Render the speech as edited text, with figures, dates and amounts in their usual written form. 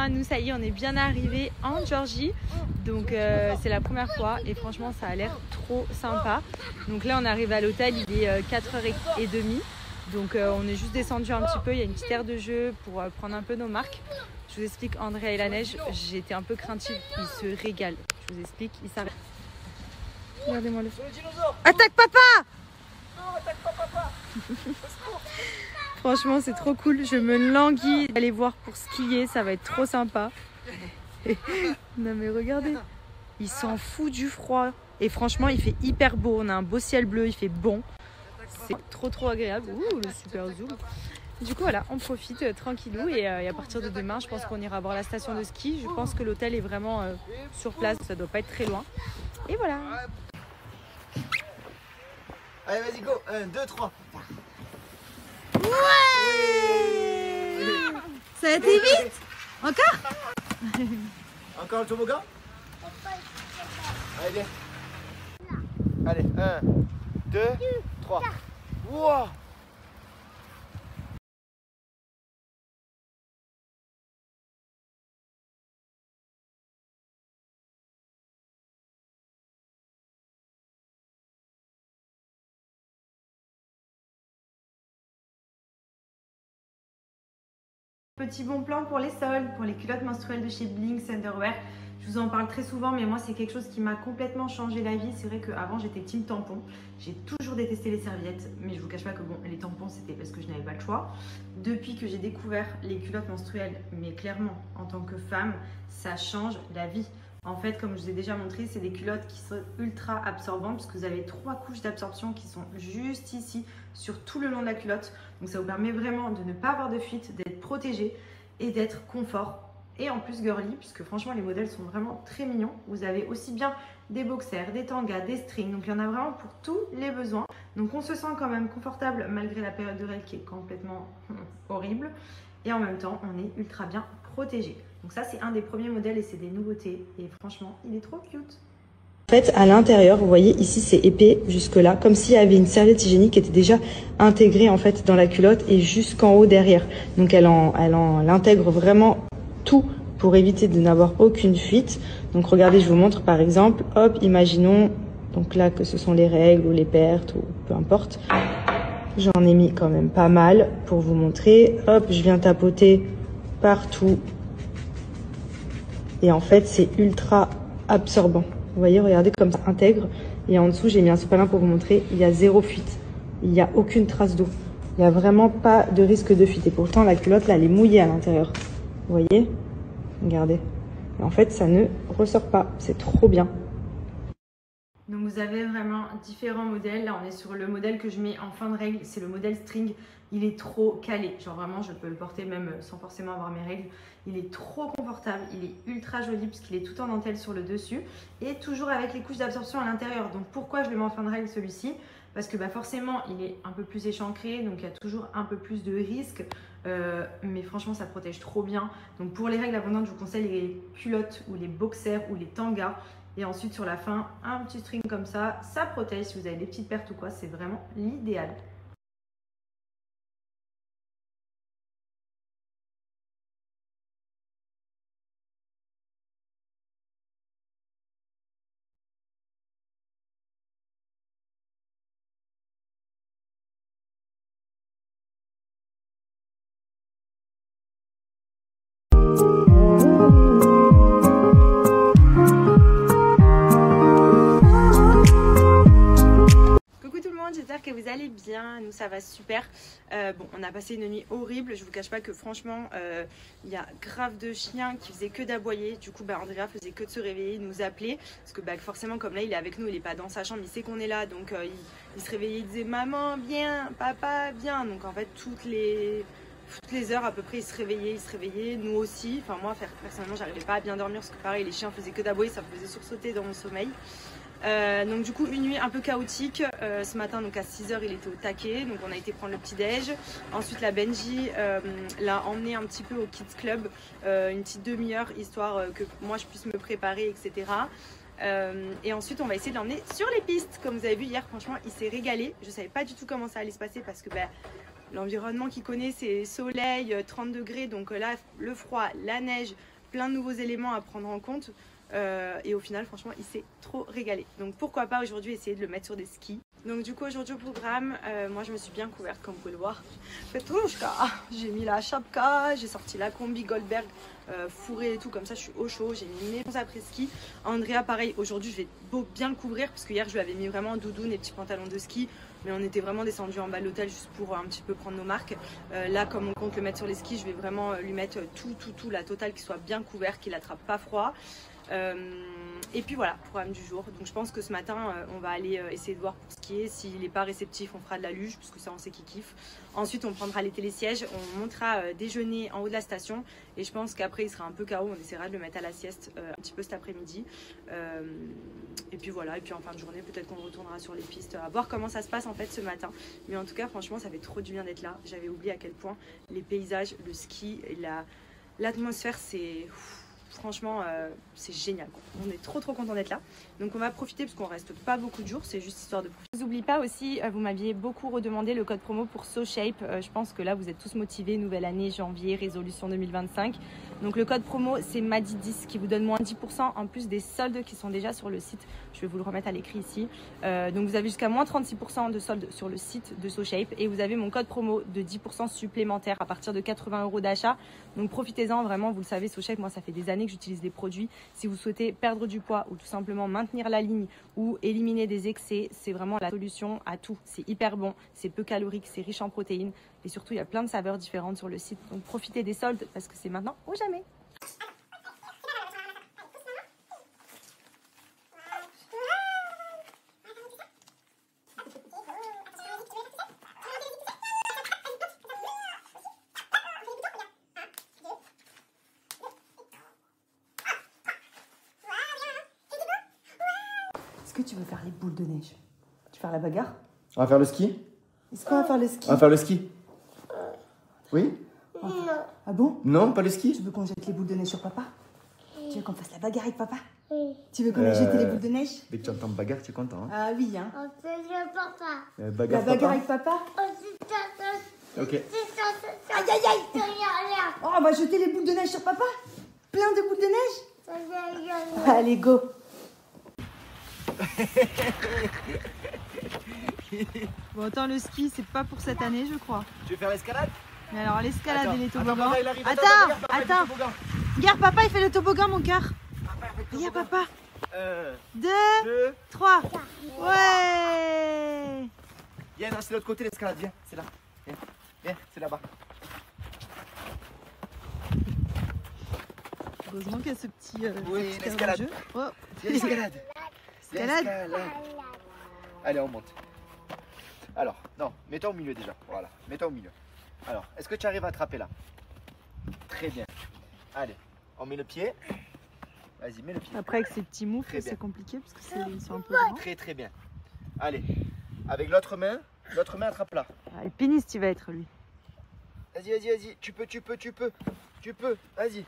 bien, nous ça y est, on est bien arrivés en Géorgie. Donc c'est la première fois et franchement ça a l'air trop sympa. Donc là on arrive à l'hôtel, il est 4h30. Donc on est juste descendu un petit peu, il y a une petite aire de jeu pour prendre un peu nos marques. Je vous explique, Andrea et la neige, j'étais un peu craintive, ils se régalent. Je vous explique, ils s'arrêtent. Regardez-moi le. Attaque papa! Non, attaque pas papa! Franchement, c'est trop cool. Je me languis d'aller voir pour skier, ça va être trop sympa. Non mais regardez, il s'en fout du froid. Et franchement, il fait hyper beau. On a un beau ciel bleu, il fait bon. C'est trop agréable. Ouh, le super zoom. Du coup, voilà, on profite tranquillou. Et à partir de demain, je pense qu'on ira voir la station de ski. Je pense que l'hôtel est vraiment sur place. Ça doit pas être très loin. Et voilà. Allez, vas-y, go. 1, 2, 3. Ouais, ça a été vite. Encore. Encore le toboggan. Allez, viens. Allez, 1, 2, 3. Wow. Petit bon plan pour les soldes, pour les culottes menstruelles de chez Blinks Underwear. Je vous en parle très souvent, mais moi c'est quelque chose qui m'a complètement changé la vie. C'est vrai qu'avant j'étais team tampon. J'ai toujours détesté les serviettes, mais je vous cache pas que bon, les tampons c'était parce que je n'avais pas le choix. Depuis que j'ai découvert les culottes menstruelles, mais clairement en tant que femme, ça change la vie. En fait, comme je vous ai déjà montré, c'est des culottes qui sont ultra absorbantes parce que vous avez 3 couches d'absorption qui sont juste ici, sur tout le long de la culotte. Donc ça vous permet vraiment de ne pas avoir de fuite, d'être protégé et d'être confort. Et en plus girly, puisque franchement les modèles sont vraiment très mignons. Vous avez aussi bien des boxers, des tangas, des strings. Donc il y en a vraiment pour tous les besoins. Donc on se sent quand même confortable malgré la période de règles qui est complètement horrible. Et en même temps, on est ultra bien protégé. Donc ça, c'est un des premiers modèles et c'est des nouveautés. Et franchement, il est trop cute. En fait, à l'intérieur, vous voyez, ici, c'est épais jusque là, comme s'il y avait une serviette hygiénique qui était déjà intégrée en fait dans la culotte et jusqu'en haut derrière. Donc elle intègre vraiment tout pour éviter de n'avoir aucune fuite. Donc regardez, je vous montre par exemple, hop, imaginons donc là que ce sont les règles ou les pertes ou peu importe. J'en ai mis quand même pas mal pour vous montrer. Hop, je viens tapoter partout. Et en fait, c'est ultra absorbant. Vous voyez, regardez comme ça intègre. Et en dessous, j'ai mis un sopalin pour vous montrer. Il y a zéro fuite. Il n'y a aucune trace d'eau. Il n'y a vraiment pas de risque de fuite. Et pourtant, la culotte, là, elle est mouillée à l'intérieur. Vous voyez? Regardez. Et en fait, ça ne ressort pas. C'est trop bien. Donc vous avez vraiment différents modèles. Là on est sur le modèle que je mets en fin de règle, c'est le modèle string. Il est trop calé, genre vraiment je peux le porter même sans forcément avoir mes règles. Il est trop confortable, il est ultra joli puisqu'il est tout en dentelle sur le dessus et toujours avec les couches d'absorption à l'intérieur. Donc pourquoi je le mets en fin de règle celui-ci? Parce que forcément il est un peu plus échancré, donc il y a toujours un peu plus de risques. Mais franchement ça protège trop bien. Donc pour les règles abondantes, je vous conseille les culottes ou les boxers ou les tangas. Et ensuite sur la fin, un petit string comme ça, ça protège. Si vous avez des petites pertes ou quoi, c'est vraiment l'idéal. J'espère que vous allez bien, nous ça va super. Bon, on a passé une nuit horrible, je vous cache pas que franchement il y a grave de chiens qui faisaient que d'aboyer. Du coup Andrea faisait que de se réveiller, nous appeler parce que forcément comme là il est avec nous, il est pas dans sa chambre, il sait qu'on est là, donc il se réveillait, il disait maman viens, papa viens. Donc en fait toutes les heures à peu près il se réveillait, nous aussi. Enfin moi personnellement j'arrivais pas à bien dormir parce que pareil les chiens faisaient que d'aboyer, ça me faisait sursauter dans mon sommeil. Donc du coup une nuit un peu chaotique. Ce matin donc à 6h il était au taquet, donc on a été prendre le petit déj. Ensuite la Benji l'a emmené un petit peu au Kids Club, une petite demi-heure histoire que moi je puisse me préparer, etc. Et ensuite on va essayer de l'emmener sur les pistes. Comme vous avez vu hier, franchement il s'est régalé. Je savais pas du tout comment ça allait se passer parce que l'environnement qu'il connaît c'est soleil, 30 degrés, donc là le froid, la neige, plein de nouveaux éléments à prendre en compte. Et au final, franchement, il s'est trop régalé. Donc pourquoi pas aujourd'hui essayer de le mettre sur des skis. Donc du coup aujourd'hui au programme, moi je me suis bien couverte comme vous pouvez le voir. Petrouchka, j'ai mis la chapka, j'ai sorti la combi Goldberg fourrée et tout, comme ça je suis au chaud. J'ai mis mes bons après-ski. Andrea pareil, aujourd'hui je vais bien le couvrir parce que hier je lui avais mis vraiment doudoune et petits pantalons de ski. Mais on était vraiment descendu en bas de l'hôtel juste pour un petit peu prendre nos marques. Là comme on compte le mettre sur les skis, je vais vraiment lui mettre tout, la totale, qui soit bien couvert, qu'il n'attrape pas froid. Et puis voilà, programme du jour. Donc je pense que ce matin on va aller essayer de voir pour skier. S'il n'est pas réceptif, on fera de la luge parce que ça on sait qu'il kiffe. Ensuite on prendra les télésièges, on montera déjeuner en haut de la station. Et je pense qu'après il sera un peu KO, on essaiera de le mettre à la sieste un petit peu cet après-midi. Et puis voilà, et puis en fin de journée peut-être qu'on retournera sur les pistes à voir comment ça se passe en fait ce matin. Mais en tout cas franchement ça fait trop du bien d'être là. J'avais oublié à quel point les paysages, le ski et l'atmosphère c'est... Franchement, c'est génial. On est trop content d'être là. Donc on va profiter parce qu'on reste pas beaucoup de jours. C'est juste histoire de profiter. N'oubliez pas aussi, vous m'aviez beaucoup redemandé le code promo pour SoShape. Je pense que là vous êtes tous motivés. Nouvelle année, janvier, résolution 2025. Donc le code promo c'est MADI10 qui vous donne moins 10% en plus des soldes qui sont déjà sur le site. Je vais vous le remettre à l'écrit ici. Donc vous avez jusqu'à moins 36% de soldes sur le site de SoShape. Et vous avez mon code promo de 10% supplémentaire à partir de 80 € d'achat. Donc profitez-en vraiment. Vous le savez, SoShape, moi ça fait des années que j'utilise les produits. Si vous souhaitez perdre du poids ou tout simplement maintenir la ligne ou éliminer des excès, c'est vraiment la solution à tout. C'est hyper bon, c'est peu calorique, c'est riche en protéines et surtout il y a plein de saveurs différentes sur le site. Donc profitez des soldes parce que c'est maintenant ou jamais. Est-ce que tu veux faire les boules de neige? Tu veux faire la bagarre? On va faire le ski? Est-ce qu'on va faire le ski? On va faire le ski? Oui? Non. Ah bon? Non, pas le ski? Tu veux qu'on jette les boules de neige sur papa? Tu veux qu'on fasse la bagarre avec papa? Tu veux qu'on aille jeter les boules de neige? Dès que tu entends bagarre, tu es content. Hein? Ah oui, hein. On se dit papa. La Bagarre, bagarre papa. avec papa? Ok. Aïe aïe aïe! Oh, on va jeter les boules de neige sur papa? Plein de boules de neige? Allez, go! Bon, attends, le ski, c'est pas pour cette année, je crois. Tu veux faire l'escalade? Mais alors, l'escalade et les toboggans. Papa, il arrive. Attends. Regarde, papa, il fait le toboggan, mon cœur. Regarde, papa. 2, 3. Ouais! Viens, non, c'est de l'autre côté l'escalade. Viens, c'est là. Viens, c'est là-bas. Heureusement qu'il y a ce petit. Oui, petit l'escalade. jeu. Oh. Viens, l'escalade. Escalade. Allez, on monte. Alors, non, mets-toi au milieu déjà. Voilà, mets-toi au milieu. Alors, est-ce que tu arrives à attraper là? Très bien. Allez, on met le pied. Vas-y, mets le pied. Après, avec ces petits moufles, Très bien. c'est compliqué parce que ils sont un peu grands. Très bien. Allez, avec l'autre main attrape là. Ah, alpiniste, il va être lui. Vas-y. Tu peux. Vas-y.